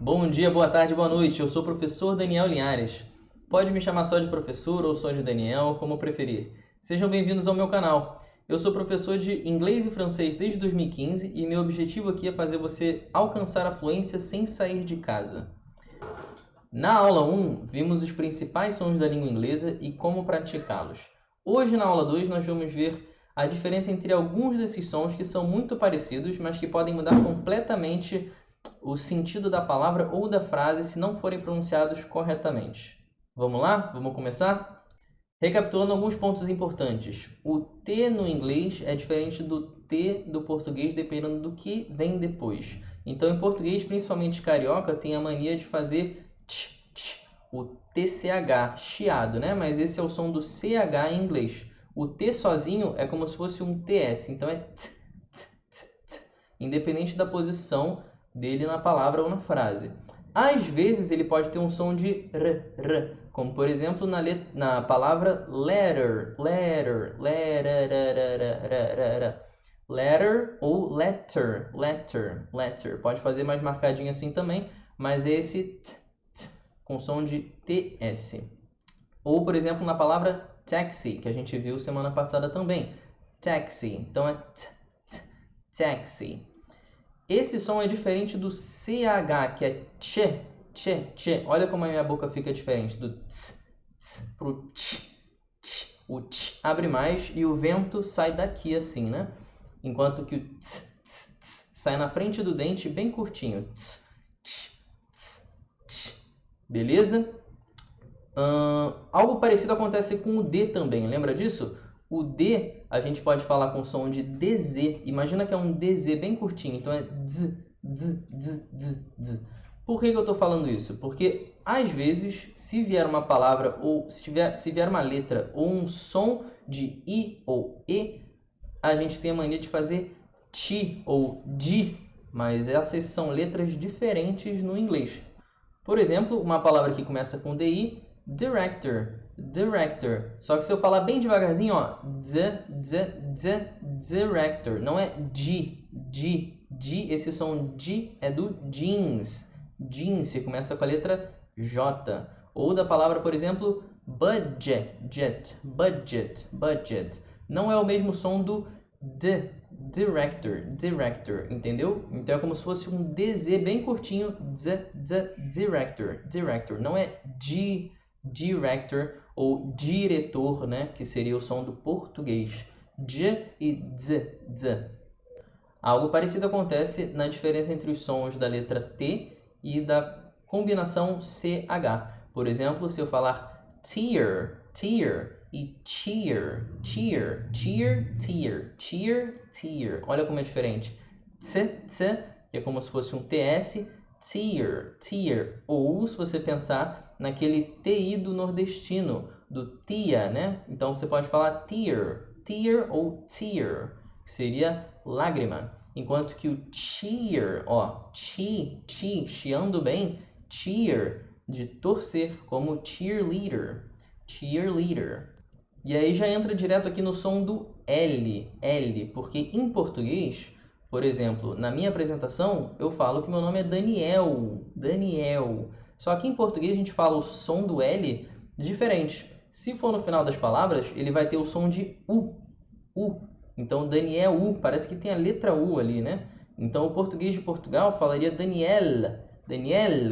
Bom dia, boa tarde, boa noite. Eu sou o professor Daniel Linhares. Pode me chamar só de professor ou só de Daniel, como preferir. Sejam bem-vindos ao meu canal. Eu sou professor de inglês e francês desde 2015 e meu objetivo aqui é fazer você alcançar a fluência sem sair de casa. Na aula 1, vimos os principais sons da língua inglesa e como praticá-los. Hoje, na aula 2, nós vamos ver a diferença entre alguns desses sons que são muito parecidos, mas que podem mudar completamente o sentido da palavra ou da frase se não forem pronunciados corretamente. Vamos lá? Vamos começar? Recapitulando alguns pontos importantes. O T no inglês é diferente do T do português, dependendo do que vem depois. Então, em português, principalmente carioca, tem a mania de fazer tch, tch, o TCH, chiado, né? Mas esse é o som do CH em inglês. O T sozinho é como se fosse um TS, então é t, t, t, t, independente da posição dele na palavra ou na frase. Às vezes ele pode ter um som de r, como por exemplo na palavra letter, letter, letter, letter ou letter, letter, letter. Pode fazer mais marcadinho assim também, mas é esse t, t, com som de TS. Ou por exemplo na palavra taxi, que a gente viu semana passada também. Taxi, então é t, t, taxi. Esse som é diferente do CH, que é tche, tche, tche. Olha como a minha boca fica diferente do tss, tss pro tch, tch. O tch abre mais e o vento sai daqui assim, né? Enquanto que o tss, tss, tss sai na frente do dente bem curtinho. Tss, tch, tss, tch. Beleza? Algo parecido acontece com o D também, lembra disso? O D a gente pode falar com som de DZ. Imagina que é um DZ bem curtinho, então é dz, dz, dz, dz, dz. Por que eu estou falando isso? Porque às vezes, se vier uma palavra ou se vier uma letra ou um som de I ou E, a gente tem a mania de fazer ti ou di, mas essas são letras diferentes no inglês. Por exemplo, uma palavra que começa com DI, director, director. Só que se eu falar bem devagarzinho, ó, director, não é G, esse som G é do jeans. Jeans começa com a letra J. Ou da palavra, por exemplo, budget, budget. Não é o mesmo som do director, entendeu? Então é como se fosse um DZ bem curtinho, director. Não é director ou diretor, né? Que seria o som do português. J e z. Algo parecido acontece na diferença entre os sons da letra T e da combinação CH. Por exemplo, se eu falar tear e cheer. Olha como é diferente. T, que é como se fosse um TS, tear. Ou se você pensar naquele TI do nordestino, do tia, né? Então você pode falar tear ou tear, que seria lágrima. Enquanto que o cheer, ó, chiando bem, cheer, de torcer, como cheerleader. E aí já entra direto aqui no som do L, porque em português, por exemplo, na minha apresentação, eu falo que meu nome é Daniel. Só que em português a gente fala o som do L diferente. Se for no final das palavras, ele vai ter o som de U. Então, Daniel U, parece que tem a letra U ali, né? Então, o português de Portugal falaria Daniel,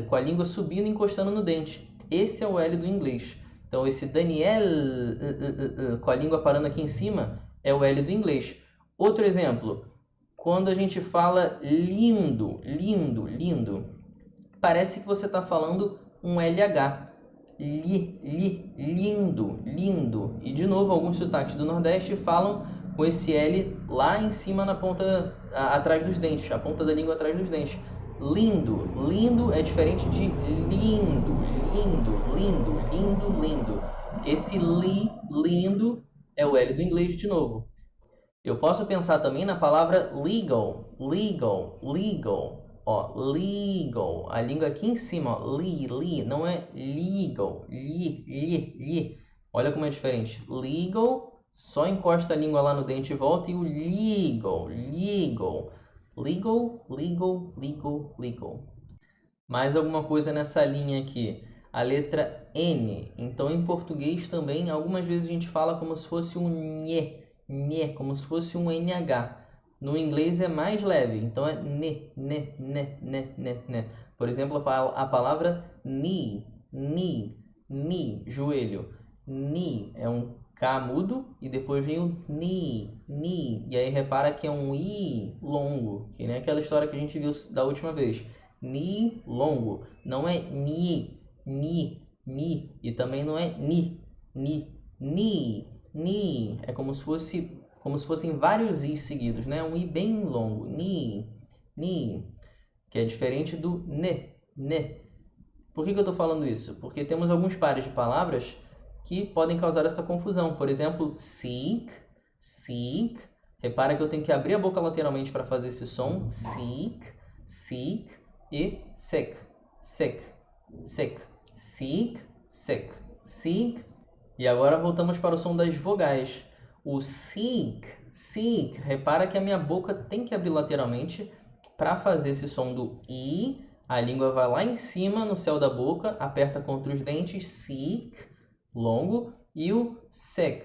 com a língua subindo e encostando no dente. Esse é o L do inglês. Então, esse Daniel, com a língua parando aqui em cima, é o L do inglês. Outro exemplo, quando a gente fala lindo, parece que você está falando um LH. Lindo. E, de novo, alguns sotaques do Nordeste falam com esse L lá em cima na ponta, atrás dos dentes, a ponta da língua atrás dos dentes. Lindo é diferente de lindo. Esse lindo é o L do inglês de novo. Eu posso pensar também na palavra legal. Ó, legal. A língua aqui em cima, ó, não é legal. Olha como é diferente. Legal, só encosta a língua lá no dente e volta, e o legal. Mais alguma coisa nessa linha aqui? A letra N. Então, em português também, algumas vezes a gente fala como se fosse um nhê, como se fosse um NH. No inglês é mais leve, então é né. Por exemplo, a palavra knee, joelho. Knee é um K mudo e depois vem o knee. E aí repara que é um I longo, que nem aquela história que a gente viu da última vez. Ni longo, não é ni, e também não é ni. É como se fossem vários i seguidos, né? Um i bem longo, ni, que é diferente do ne. Por que eu estou falando isso? Porque temos alguns pares de palavras que podem causar essa confusão. Por exemplo, seek. Repara que eu tenho que abrir a boca lateralmente para fazer esse som. Seek e sick. Seek. E agora voltamos para o som das vogais. O seek. Repara que a minha boca tem que abrir lateralmente para fazer esse som do i. A língua vai lá em cima no céu da boca, aperta contra os dentes, seek, longo, e o sick.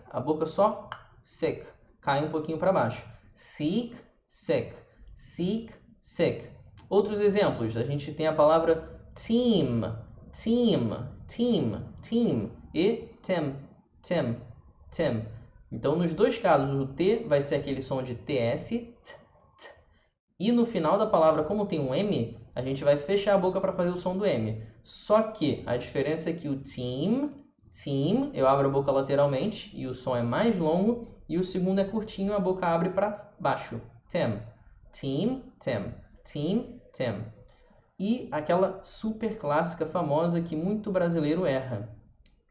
A boca só sick, cai um pouquinho para baixo. Seek, sick. Outros exemplos, a gente tem a palavra team e tem. Então, nos dois casos, o T vai ser aquele som de TS, e no final da palavra, como tem um M, a gente vai fechar a boca para fazer o som do M. Só que a diferença é que o team, eu abro a boca lateralmente e o som é mais longo, e o segundo é curtinho, a boca abre para baixo. Team. E aquela super clássica famosa que muito brasileiro erra,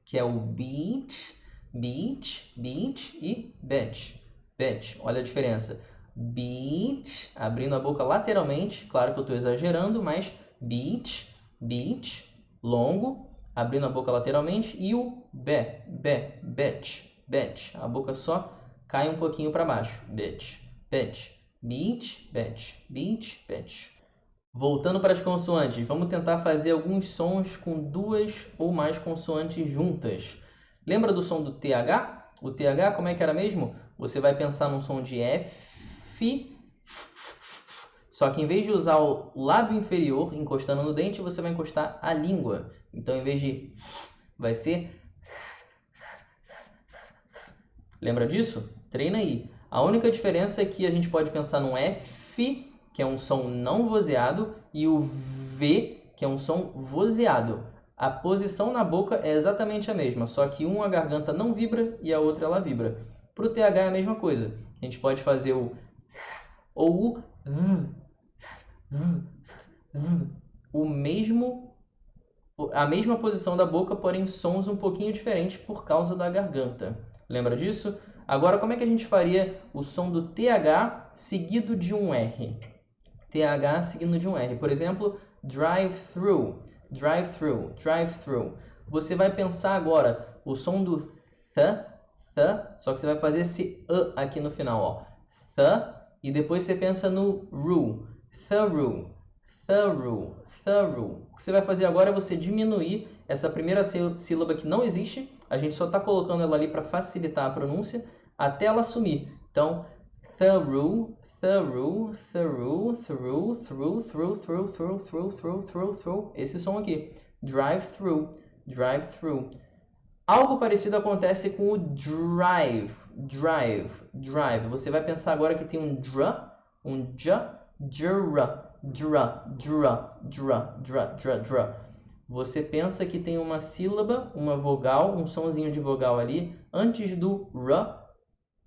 que é o beach e bench. Olha a diferença. Beach, abrindo a boca lateralmente, claro que eu estou exagerando, mas beach, longo, abrindo a boca lateralmente, e o betch, a boca só cai um pouquinho para baixo. Beach, betch. Voltando para as consoantes, vamos tentar fazer alguns sons com duas ou mais consoantes juntas. Lembra do som do TH? O TH, como é que era mesmo? Você vai pensar num som de F, só que em vez de usar o lábio inferior encostando no dente, você vai encostar a língua. Então, em vez de vai ser... Lembra disso? Treina aí. A única diferença é que a gente pode pensar num F, que é um som não vozeado, e o V, que é um som vozeado. A posição na boca é exatamente a mesma, só que a garganta não vibra e a outra ela vibra. Para o TH é a mesma coisa. A gente pode fazer o ou a mesma posição da boca, porém sons um pouquinho diferentes por causa da garganta. Lembra disso? Agora, como é que a gente faria o som do TH seguido de um R? TH seguido de um R. Por exemplo, drive-thru. Você vai pensar agora o som do th, só que você vai fazer esse aqui no final, ó. Th, e depois você pensa no ru. Thorough. O que você vai fazer agora é você diminuir essa primeira sílaba que não existe. A gente só está colocando ela ali para facilitar a pronúncia até ela sumir. Então, through. Esse som aqui. Drive-thru. Algo parecido acontece com o drive. Você vai pensar agora que tem um dra, um ja, dra. Você pensa que tem uma sílaba, uma vogal, um sonzinho de vogal ali antes do ra,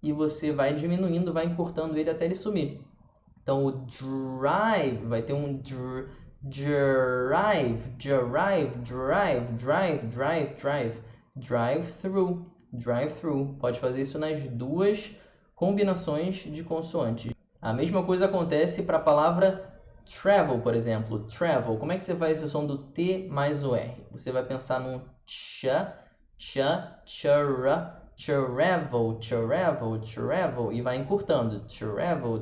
e você vai diminuindo, vai encurtando ele até ele sumir. Então o drive vai ter um drive-thru. Pode fazer isso nas duas combinações de consoantes. A mesma coisa acontece para a palavra travel, por exemplo. Travel. Como é que você faz esse som do T mais o R? Você vai pensar num travel, e vai encurtando. Travel,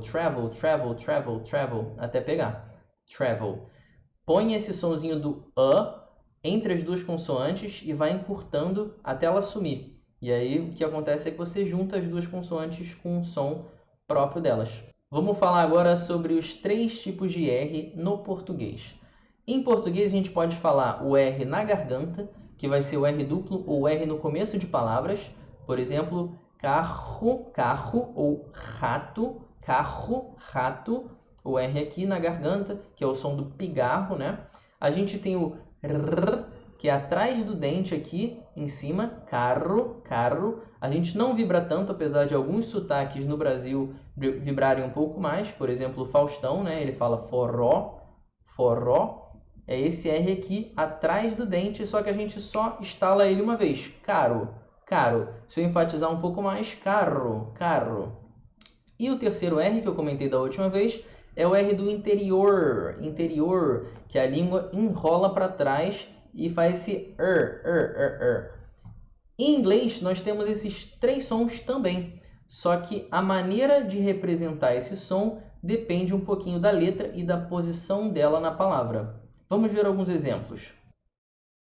até pegar. Travel. põe esse sonzinho do A entre as duas consoantes e vai encurtando até ela sumir. E aí o que acontece é que você junta as duas consoantes com um som próprio delas. Vamos falar agora sobre os 3 tipos de R no português. Em português a gente pode falar o R na garganta, que vai ser o R duplo ou R no começo de palavras. Por exemplo, carro, carro, ou rato, carro, rato. O R aqui na garganta, que é o som do pigarro, né? A gente tem o R, que é atrás do dente aqui em cima, carro, carro. A gente não vibra tanto, apesar de alguns sotaques no Brasil vibrarem um pouco mais. Por exemplo, o Faustão, né? Ele fala forró, forró. É esse R aqui atrás do dente, só que a gente só estala ele uma vez. Caro, caro. Se eu enfatizar um pouco mais, carro, carro. E o terceiro R que eu comentei da última vez é o R do interior, interior, que a língua enrola para trás e faz esse Em inglês, nós temos esses 3 sons também, só que a maneira de representar esse som depende um pouquinho da letra e da posição dela na palavra. Vamos ver alguns exemplos.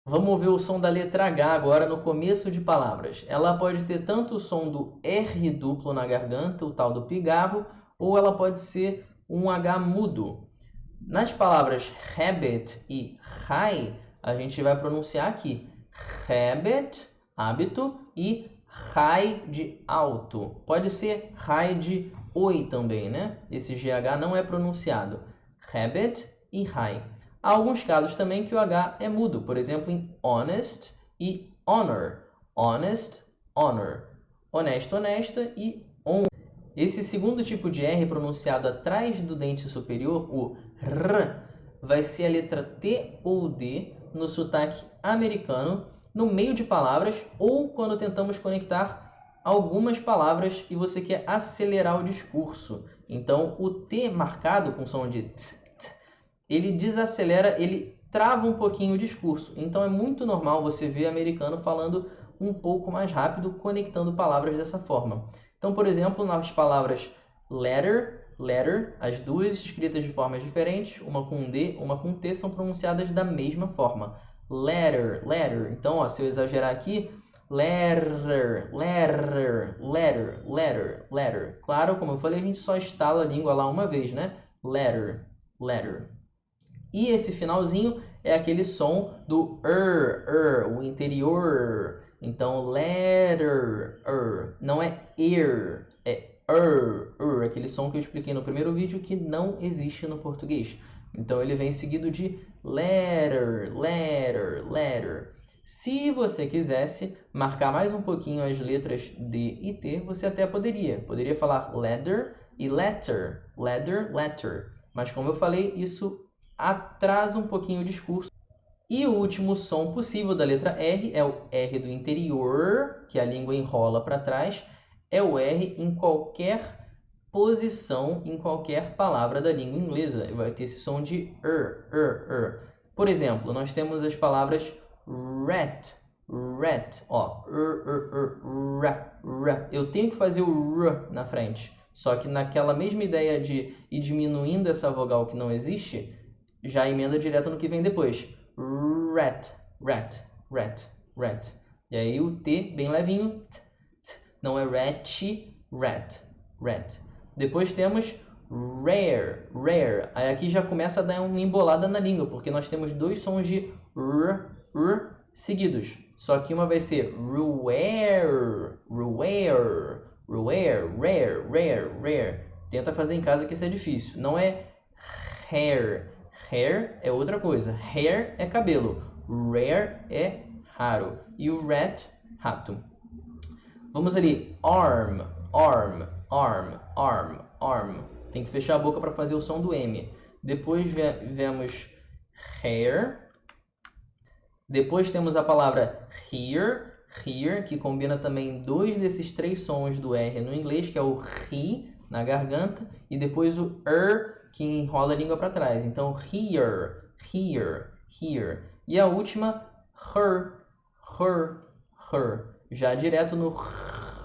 Vamos ver o som da letra H agora no começo de palavras. Ela pode ter tanto o som do R duplo na garganta, o tal do pigarro, ou ela pode ser um H mudo. Nas palavras habit e high, a gente vai pronunciar aqui habit, hábito, e high de alto. Pode ser high de oi também, né? Esse GH não é pronunciado. Habit e high. Há alguns casos também que o H é mudo, por exemplo, em honest e honor. Honest, honor. Honesto, honesta e on. Esse segundo tipo de R pronunciado atrás do dente superior, o R, vai ser a letra T ou D no sotaque americano, no meio de palavras ou quando tentamos conectar algumas palavras e você quer acelerar o discurso. Então, o T marcado com som de t, ele desacelera, ele trava um pouquinho o discurso. Então é muito normal você ver americano falando um pouco mais rápido, conectando palavras dessa forma. Então, por exemplo, nas palavras letter, letter, as duas escritas de formas diferentes, uma com D, uma com T, são pronunciadas da mesma forma. Letter, letter. Então, ó, se eu exagerar aqui, letter, letter, letter, letter, letter. Claro, como eu falei, a gente só estala a língua lá uma vez, né? Letter, letter. E esse finalzinho é aquele som do o interior. Então, letter, não é ear, é aquele som que eu expliquei no primeiro vídeo que não existe no português. Então, ele vem seguido de letter, letter, letter. Se você quisesse marcar mais um pouquinho as letras D e T, você até poderia falar leather e letter, leather, letter. Mas como eu falei, isso atrasa um pouquinho o discurso. E o último som possível da letra R é o R do interior, que a língua enrola para trás. É o R em qualquer posição, em qualquer palavra da língua inglesa. Vai ter esse som de Por exemplo, nós temos as palavras rat, rat. Ó, eu tenho que fazer o R na frente. Só que naquela mesma ideia de ir diminuindo essa vogal que não existe, já emenda direto no que vem depois. Rat, rat, rat, rat. E aí o T bem levinho. Não é rat, rat, rat. Depois temos rare, rare. Aí aqui já começa a dar uma embolada na língua, porque nós temos 2 sons de r seguidos. Só que uma vai ser rare, rare, rare, rare, rare, rare. Tenta fazer em casa que isso é difícil. Não é hair. Hair é outra coisa. Hair é cabelo. Rare é raro. E o rat, rato. Vamos ali. Arm, arm, arm, arm, arm. Tem que fechar a boca para fazer o som do M. Depois vemos hair. Depois temos a palavra here, here, que combina também 2 desses 3 sons do R no inglês, que é o ri na garganta, e depois o que enrola a língua para trás. Então, here, here, here. E a última, her, her, her. Já direto no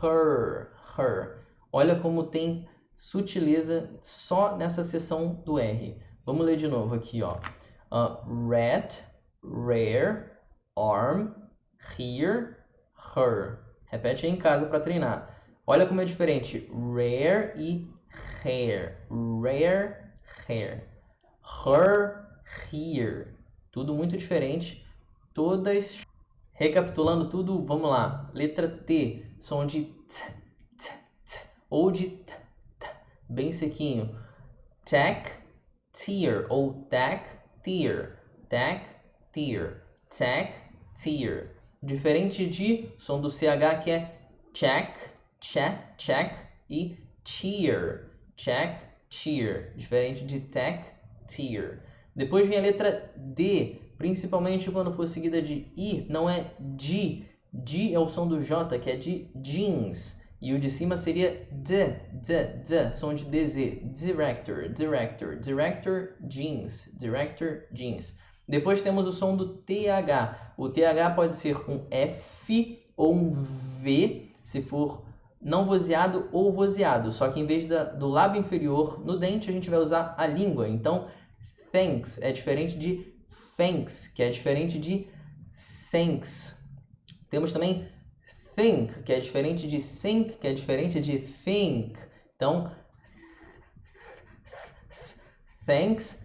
her, her. Olha como tem sutileza só nessa seção do R. Vamos ler de novo aqui, ó. Rat, rare, arm, here, her. Repete aí em casa para treinar. Olha como é diferente. Rare e hair. Rare, hair. Her, here. Tudo muito diferente. Todas. Recapitulando tudo, vamos lá. Letra T, som de t, t, t, ou de t, t, bem sequinho. Tack, tear, ou tack, tear. Tack, tear. Tack, tear. Diferente de som do CH que é check, check, check e cheer. Check, cheer. Diferente de tack, tear. Depois vem a letra D, principalmente quando for seguida de I, não é D. D é o som do J, que é de jeans. E o de cima seria D, som de DZ. Director, director, director, jeans, director, jeans. Depois temos o som do TH. O TH pode ser um F ou um V, se for não vozeado ou vozeado. Só que em vez do lábio inferior, no dente, a gente vai usar a língua. Então, thanks é diferente de thanks, que é diferente de thanks. Temos também think, que é diferente de think, que é diferente de think. Então, thanks,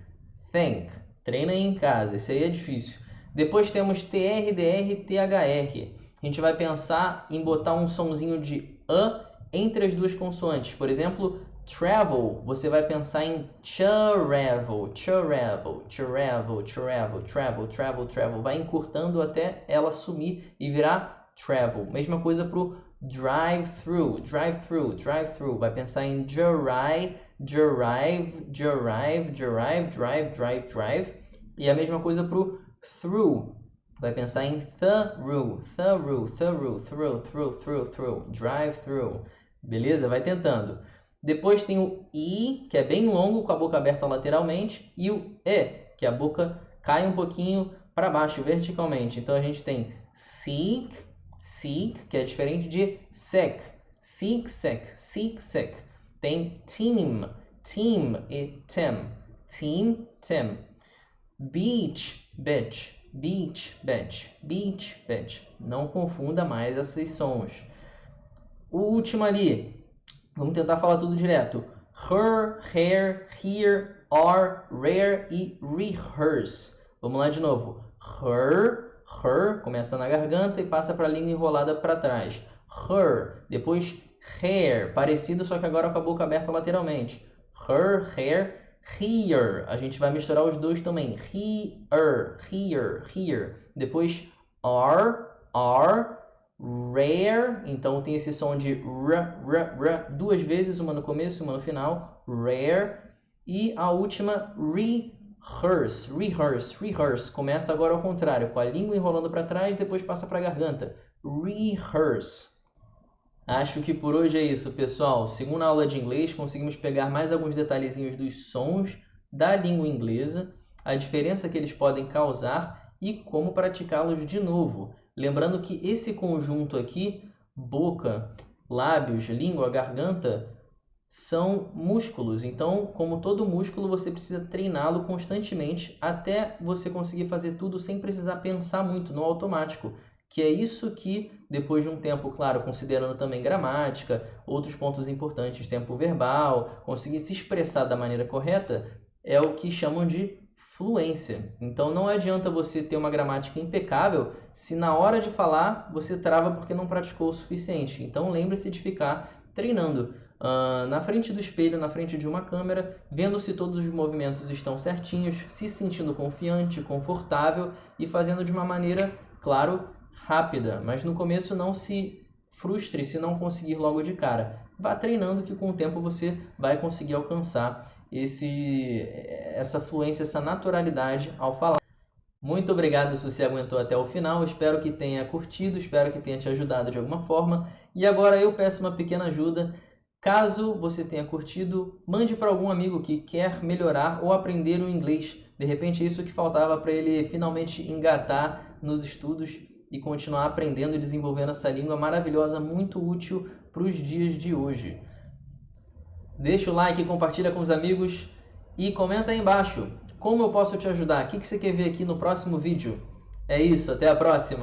think. Treina aí em casa, isso aí é difícil. Depois temos TR, DR, THR. A gente vai pensar em botar um sonzinho de A entre as duas consoantes. Por exemplo, travel, você vai pensar em travel, travel, travel, travel, travel, travel, travel. Vai encurtando até ela sumir e virar travel. Mesma coisa para o drive-thru, drive-thru, drive-thru. Vai pensar em derive, derive, derive, derive, drive, drive, drive. E a mesma coisa para o through. Vai pensar em through, through, through, through, through, through, through, drive-thru. Beleza? Vai tentando. Depois tem o I, que é bem longo, com a boca aberta lateralmente, e o E, que a boca cai um pouquinho para baixo, verticalmente. Então a gente tem seek, seek, que é diferente de sec. Seek, sec, seek, sec. Tem team, team e tem. Team, tem. Beach, beach, beach, beach, beach, beach. Não confunda mais esses sons. O último ali, vamos tentar falar tudo direto. Her, hair, here, are, rare e rehearse. Vamos lá de novo. Her, começa na garganta e passa para a língua enrolada para trás. Her, depois hair, parecido, só que agora com a boca aberta lateralmente. Her, hair, here. A gente vai misturar os dois também. Here, here, here. Depois are, rare, então tem esse som de r, duas vezes, uma no começo e uma no final. Rare. E a última, rehearse, rehearse, rehearse. Começa agora ao contrário, com a língua enrolando para trás, depois passa para a garganta. Rehearse. Acho que por hoje é isso, pessoal. Segunda aula de inglês, conseguimos pegar mais alguns detalhezinhos dos sons da língua inglesa, a diferença que eles podem causar e como praticá-los de novo. Lembrando que esse conjunto aqui, boca, lábios, língua, garganta, são músculos. Então, como todo músculo, você precisa treiná-lo constantemente até você conseguir fazer tudo sem precisar pensar muito, no automático. Que é isso que, depois de um tempo, claro, considerando também gramática, outros pontos importantes, tempo verbal, conseguir se expressar da maneira correta, é o que chamam de fluência. Então não adianta você ter uma gramática impecável se na hora de falar você trava porque não praticou o suficiente. Então lembre-se de ficar treinando na frente do espelho, na frente de uma câmera, vendo se todos os movimentos estão certinhos, se sentindo confiante, confortável e fazendo de uma maneira, claro, rápida. Mas no começo não se frustre se não conseguir logo de cara. Vá treinando que com o tempo você vai conseguir alcançar essa fluência, essa naturalidade ao falar. Muito obrigado se você aguentou até o final, espero que tenha curtido, espero que tenha te ajudado de alguma forma. E agora eu peço uma pequena ajuda. Caso você tenha curtido, mande para algum amigo que quer melhorar ou aprender o inglês. De repente é isso que faltava para ele finalmente engatar nos estudos e continuar aprendendo e desenvolvendo essa língua maravilhosa, muito útil para os dias de hoje. Deixa o like, compartilha com os amigos e comenta aí embaixo Como eu posso te ajudar? O que você quer ver aqui no próximo vídeo? É isso, até a próxima!